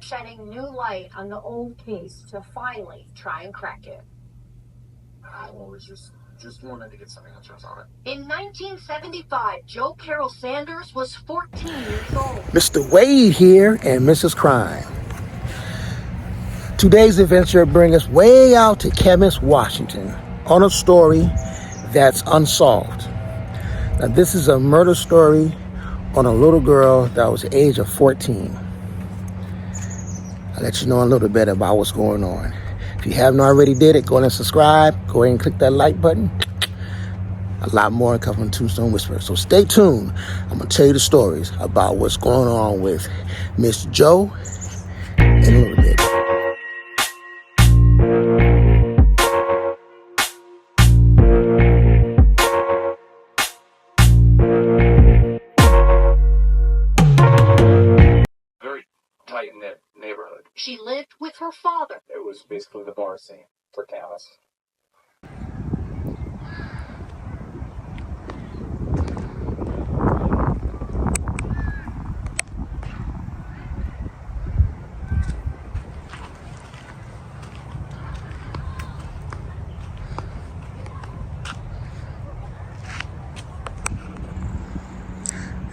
shedding new light on the old case to finally try and crack it. I was just wanted to get something else on it. In 1975, Joe Carroll Sanders was 14 years old. Mr. Wade here and Mrs. Crime. Today's adventure brings us way out to Camas, Washington, on a story that's unsolved. Now, this is a murder story on a little girl that was the age of 14. I'll let you know a little bit about what's going on. If you haven't already did it, go ahead and subscribe. Go ahead and click that like button. A lot more coming from Tombstone Whisperer. So stay tuned. I'm going to tell you the stories about what's going on with Miss Joe in a little bit. Very tight-knit neighborhood. She lived with her father. It was basically the bar scene for Camas.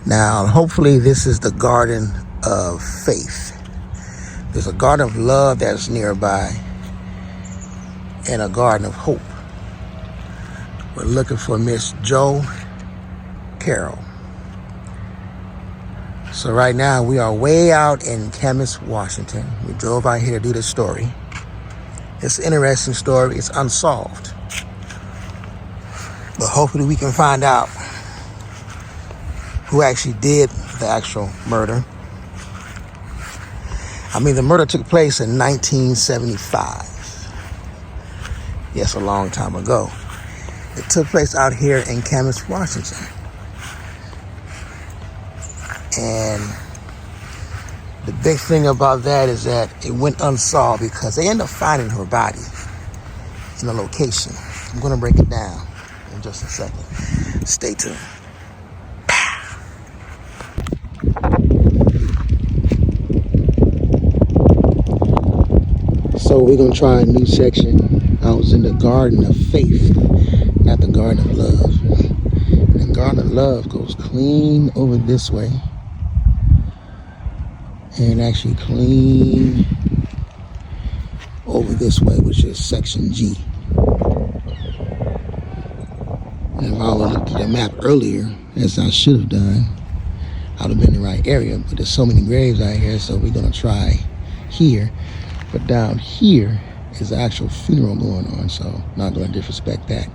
Now, hopefully this is the Garden of Faith. There's a Garden of Love that's nearby and a Garden of Hope. We're looking for Miss Joe Carroll. So right now we are way out in Camas, Washington. We drove out here to do this story. It's an interesting story. It's unsolved. But hopefully we can find out who actually did the actual murder. I mean, the murder took place in 1975. Yes, a long time ago. It took place out here in Camas, Washington. And the big thing about that is that it went unsolved because they ended up finding her body in a location. I'm going to break it down in just a second. Stay tuned. So we're going to try a new section. I was in the Garden of Faith, not the Garden of Love. The Garden of Love goes clean over this way. And actually clean over this way, which is section G. And if I would have looked at the map earlier, as I should have done, I would have been in the right area. But there's so many graves out here, so we're going to try here. But down here is the actual funeral going on, so not going to disrespect that.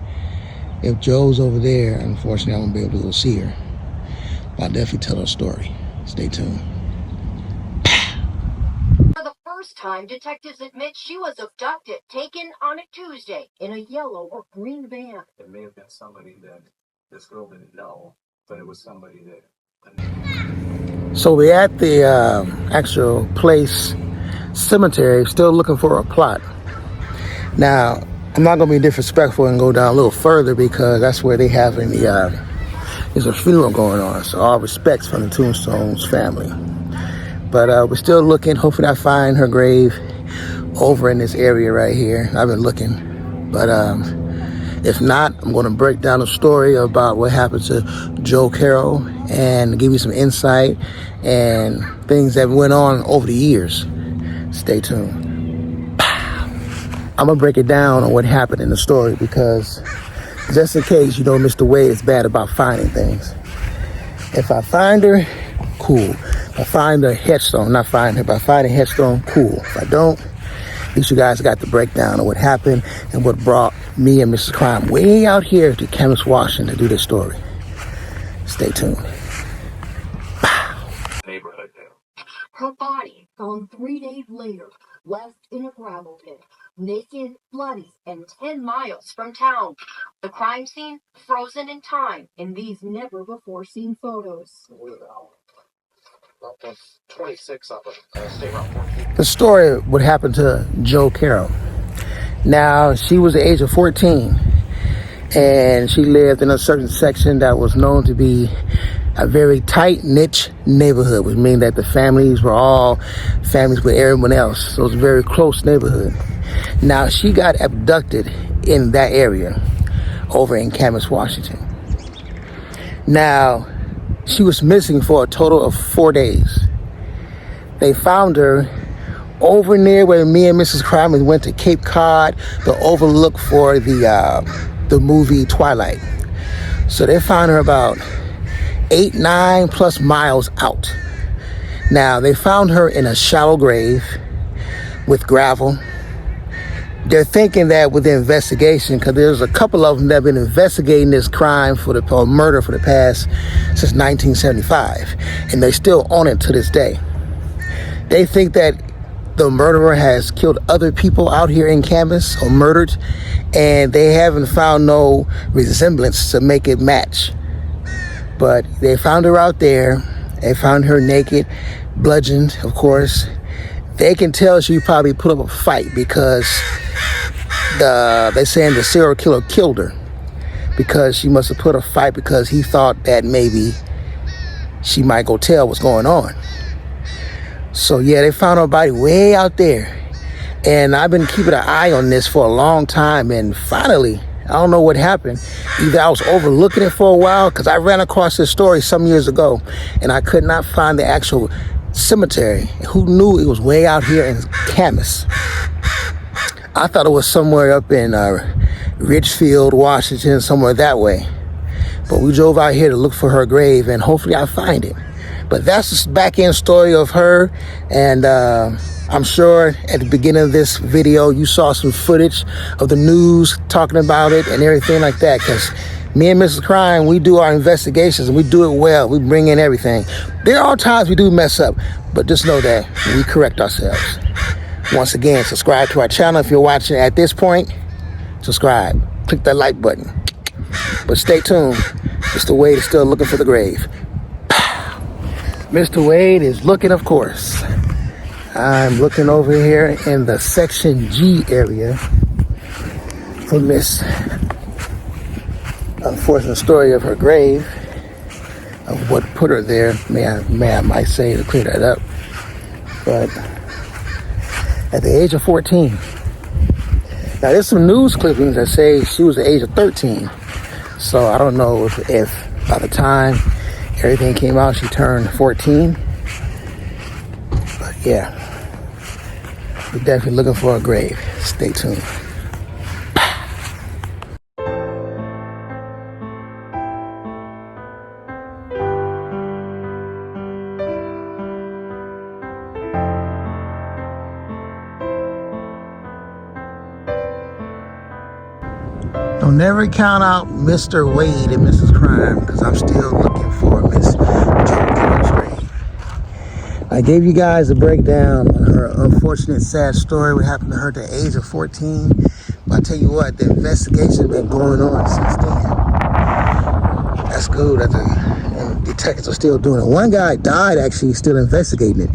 If Joe's over there, unfortunately, I won't be able to go see her. But I'll definitely tell her story. Stay tuned. For the first time, detectives admit she was abducted, taken on a Tuesday in a yellow or green van. It may have been somebody that this girl didn't know, but it was somebody that... So we're at the actual place, cemetery, still looking for a plot. Now, I'm not going to be disrespectful and go down a little further because that's where they have there's a funeral going on. So all respects from the Tombstone's family. But we're still looking. Hopefully I find her grave over in this area right here. I've been looking. But if not, I'm going to break down a story about what happened to Joe Carroll and give you some insight and things that went on over the years. Stay tuned. I'm going to break it down on what happened in the story because just in case you know Mr. Wade is bad about finding things. If I find her, cool. If I find a headstone, not find her, but if I find a headstone, cool. If I don't, at least you guys got the breakdown of what happened and what brought me and Mrs. Crime way out here to Camas, Washington to do this story. Stay tuned. neighborhood there. Her body found 3 days later, left in a gravel pit, naked, bloody, and 10 miles from town. The crime scene frozen in time in these never-before-seen photos. About 26 up at State Route 14. The story what happened to Joe Carroll. Now, she was the age of 14, and she lived in a certain section that was known to be a very tight-knit neighborhood, which means that the families were all families with everyone else. So it was a very close neighborhood. Now, she got abducted in that area over in Camas, Washington. Now, she was missing for a total of 4 days. They found her over near where me and Mrs. Crime went to Cape Cod, the overlook for the movie Twilight. So they found her about 8-9 plus miles out. Now, they found her in a shallow grave with gravel. They're thinking that with the investigation, because there's a couple of them that have been investigating this crime or murder for the past since 1975, and they're still on it to this day. They think that the murderer has killed other people out here in Camas or murdered, and they haven't found no resemblance to make it match. But they found her out there. They found her naked, bludgeoned, of course. They can tell she probably put up a fight because they're saying the serial killer killed her because she must have put a fight because he thought that maybe she might go tell what's going on. So yeah, they found her body way out there. And I've been keeping an eye on this for a long time. And finally, I don't know what happened. Either I was overlooking it for a while, because I ran across this story some years ago and I could not find the actual cemetery. Who knew it was way out here in Camas? I thought it was somewhere up in Ridgefield, Washington, somewhere that way. But we drove out here to look for her grave, and hopefully I find it. But that's the back end story of her. And I'm sure at the beginning of this video, you saw some footage of the news talking about it and everything like that. Because me and Mrs. Crime, we do our investigations and we do it well. We bring in everything. There are times we do mess up, but just know that we correct ourselves. Once again, subscribe to our channel if you're watching at this point. Subscribe. Click that like button. But stay tuned. Mr. Wade is still looking for the grave. Mr. Wade is looking, of course. I'm looking over here in the Section G area for this unfortunate story of her grave, of what put her there, may I might say, to clear that up. But at the age of 14. Now, there's some news clippings that say she was the age of 13. So I don't know if by the time everything came out, she turned 14. But yeah, we're definitely looking for a grave. Stay tuned. Don't never count out Mr. Wade and Mrs. Crime, because I'm still looking for Miss Joe grave. I gave you guys a breakdown on her unfortunate, sad story, what happened to her at the age of 14. But I tell you what, the investigation has been going on since then. That's good that the detectives are still doing it. One guy died, actually, still investigating it.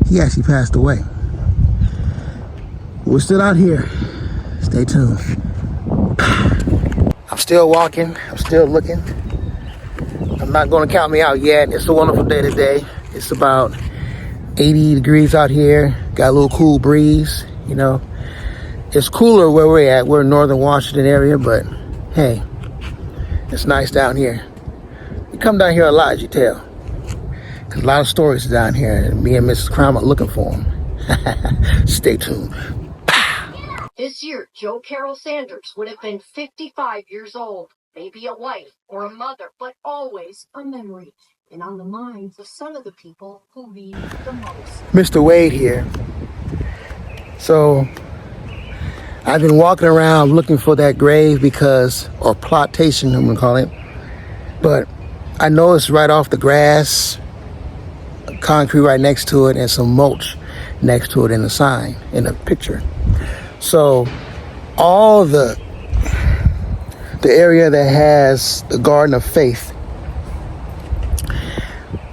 He actually passed away. We're still out here. Stay tuned. I'm still walking. I'm still looking. I'm not going to count me out yet. It's a wonderful day today. It's about 80 degrees out here. Got a little cool breeze, you know. It's cooler where we're at. We're in northern Washington area, but hey, it's nice down here. We come down here a lot, as you tell. Because a lot of stories down here, and me and Mrs. Crime are looking for them. Stay tuned. This year, Joe Carol Sanders would have been 55 years old, maybe a wife or a mother, but always a memory, and on the minds of some of the people who need it the most. Mr. Wade here. So, I've been walking around looking for that grave because, or plotation, I'm gonna call it, but I know it's right off the grass, concrete right next to it, and some mulch next to it in the sign, in the picture. So all the area that has the Garden of Faith,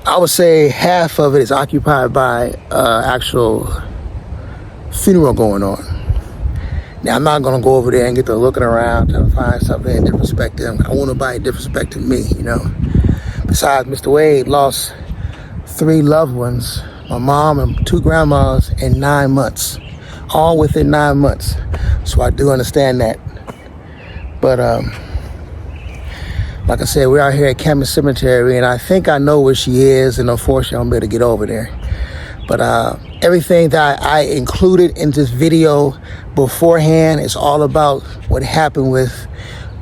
I would say half of it is occupied by actual funeral going on. Now, I'm not going to go over there and get to looking around to find something in different perspective. I want nobody different perspective than me, you know. But Besides, Mr. Wade lost 3 loved ones, my mom and 2 grandmas, in 9 months, all within 9 months. So I do understand that. But like I said, we're out here at Camas Cemetery, and I think I know where she is, and unfortunately, I'm able to get over there. But everything that I included in this video beforehand is all about what happened with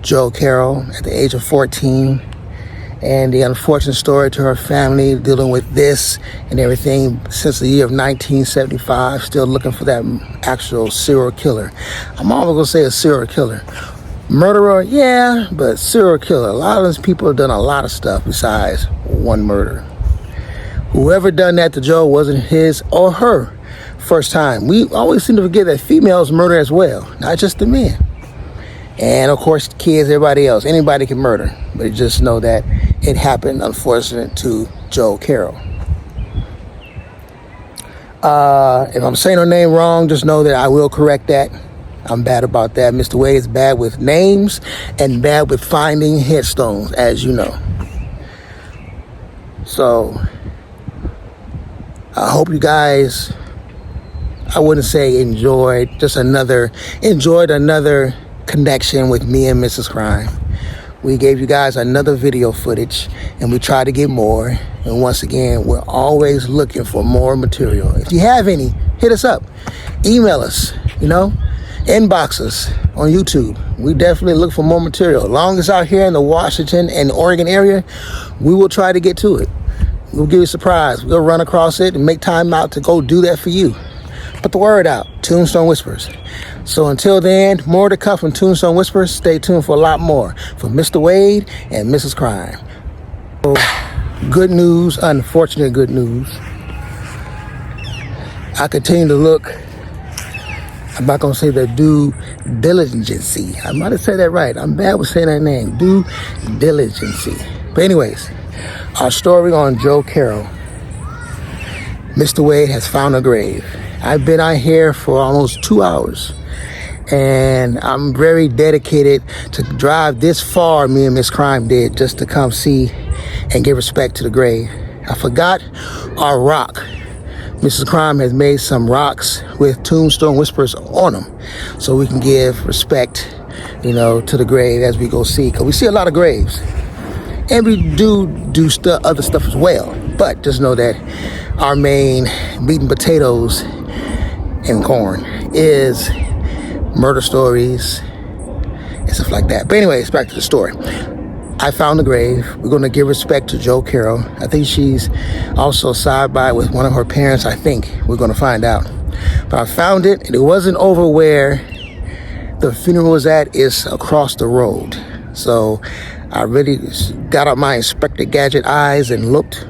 Jo Carroll at the age of 14, and the unfortunate story to her family dealing with this and everything since the year of 1975, still looking for that actual serial killer. I'm always gonna say a serial killer. Murderer, yeah, but serial killer. A lot of those people have done a lot of stuff besides one murder. Whoever done that to Jo wasn't his or her first time. We always seem to forget that females murder as well, not just the men. And of course, kids, everybody else. Anybody can murder, but just know that it happened, unfortunate, to Jo Carroll. If I'm saying her name wrong, just know that I will correct that. I'm bad about that. Mr. Wade is bad with names and bad with finding headstones, as you know. So I hope you guys, I wouldn't say enjoyed another connection with me and Mrs. Crime. We gave you guys another video footage, and we try to get more. And once again, we're always looking for more material. If you have any, hit us up, email us, inbox us on YouTube. We definitely look for more material. As long as out here in the Washington and Oregon area, we will try to get to it. We'll give you a surprise. We'll run across it and make time out to go do that for you. Put the word out. Tombstone Whispers. So until then, more to come from Tombstone Whispers. Stay tuned for a lot more from Mr. Wade and Mrs. Crime. So, good news, unfortunate good news. I continue to look. I'm not going to say the due diligency. I might have said that right. I'm bad with saying that name. Due diligency. But anyways, our story on Jo Carroll. Mr. Wade has found a grave. I've been out here for almost 2 hours. And I'm very dedicated to drive this far, me and Miss Crime did, just to come see and give respect to the grave. I forgot our rock. Mrs. Crime has made some rocks with Tombstone Whispers on them, so we can give respect, to the grave as we go see. Because we see a lot of graves, and we do other stuff as well. But just know that our main meat and potatoes and corn is murder stories and stuff like that. But anyways, back to the story. I found the grave. We're going to give respect to Jo Carroll. I think she's also side by with one of her parents. I think we're going to find out. But I found it, and it wasn't over where the funeral was at. It's across the road. So I really got out my Inspector Gadget eyes and looked,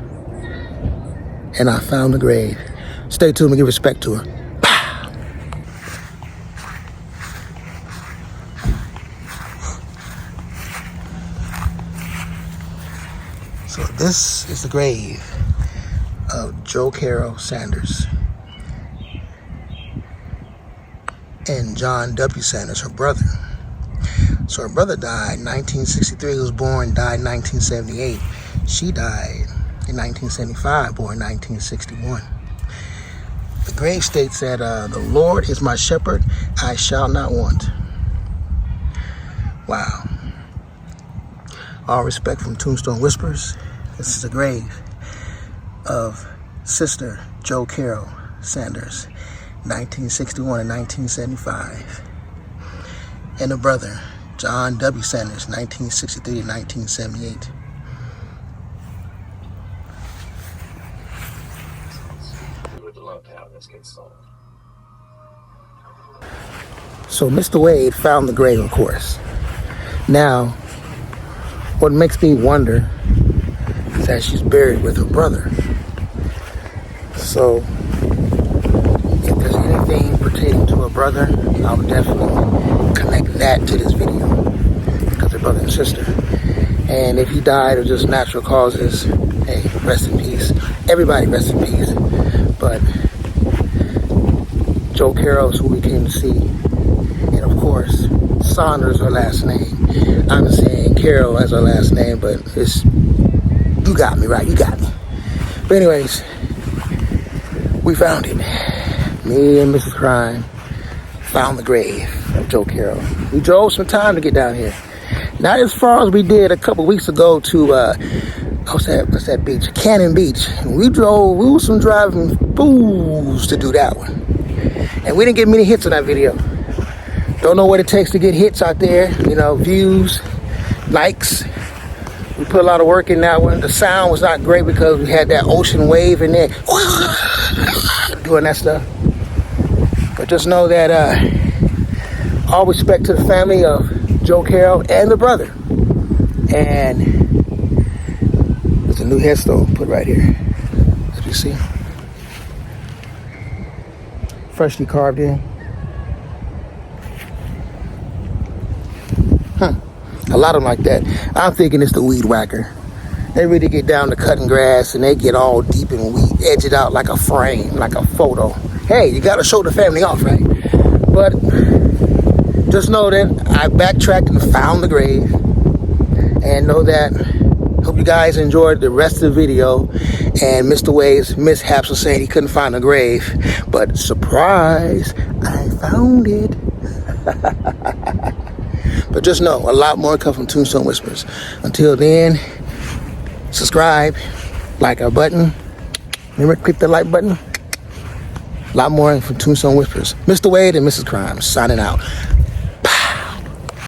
and I found the grave. Stay tuned and give respect to her. So this is the grave of Jo Carroll Sanders and John W. Sanders, her brother. So her brother died in 1963. He was born, died in 1978. She died in 1975, born in 1961. The grave states that the Lord is my shepherd, I shall not want. Wow. All respect from Tombstone Whispers. This is the grave of Sister Jo Carroll Sanders, 1961 and 1975. And the brother, John W. Sanders, 1963 and 1978. We would love to have this get solved. So Mr. Wade found the grave, of course. Now, what makes me wonder is that she's buried with her brother. So, if there's anything pertaining to her brother, I would definitely connect that to this video, because they're brother and sister. And if he died of just natural causes, hey, rest in peace. Everybody rest in peace. But Jo Carroll is who we came to see. And of course, Saunders, her last name. I'm saying Carroll as her last name, but it's You got me, right? You got me. But anyways, we found it. Me and Mrs. Crime found the grave of Joe Carroll. We drove some time to get down here. Not as far as we did a couple weeks ago to, what's that beach? Cannon Beach. And we were some driving fools to do that one. And we didn't get many hits on that video. Don't know what it takes to get hits out there. You know, views, likes. We put a lot of work in that one. The sound was not great because we had that ocean wave in there doing that stuff. But just know that all respect to the family of Joe Carroll and the brother. And there's a new headstone put right here, as you see. Freshly carved in. A lot of them like that. I'm thinking it's the weed whacker. They really get down to cutting grass and they get all deep in weed, edge it out like a frame, like a photo. Hey, you gotta show the family off, right? But just know that I backtracked and found the grave. And know that, hope you guys enjoyed the rest of the video. And Mr. Wade's mishaps of saying he couldn't find a grave. But surprise, I found it. But just know, a lot more come from Tombstone Whispers. Until then, subscribe, like our button. Remember, click the like button. A lot more from Tombstone Whispers. Mr. Wade and Mrs. Crime signing out.